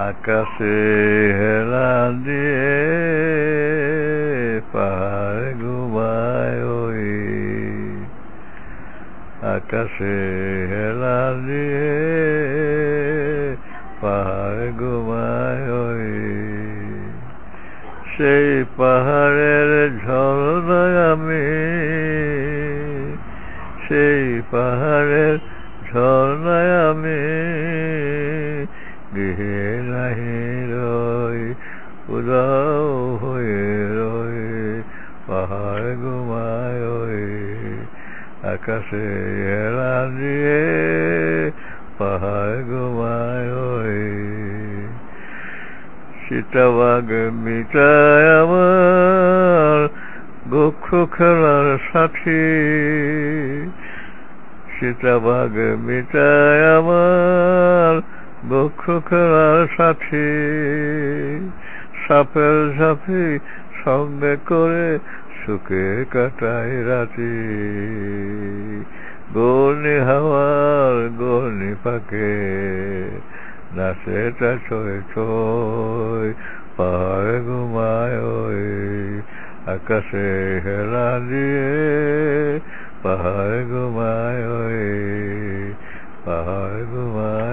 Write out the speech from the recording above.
আকাশে হেলা দিয়ে পাহাড় ঘুমায় ওই, আকাশে হেলা দিয়ে পাহাড় ঘুমায় ওই। সেই পাহাড়ের ঝরনায় আমি, সেই পাহাড়ের ঝরনায় আমি গৃহে নাহি রই, উদাও হয়ে রই, পাহাড় ঘুমায় ওই, আকাশে হেলা দিয়ে পাহাড় ঘুমায় ওই। চিতাবাঘ মিটায় আমার বক্ষ খেলার সাথী, চিতাবাঘ মিটায় আমার বক্ষ খেলার সাথী। সাপের ঝাঁপি সঙ্গে করে সুখে কাটাই রাতি, ঘূর্ণি হাওয়ার ঘূর্ণি পাকে নাচে তা ছয় ছয়, পাহাড় ঘুমায় ওই, আকাশে হেলা দিয়ে পাহাড় ঘুমায় ওই, পাহাড় ঘুমায়।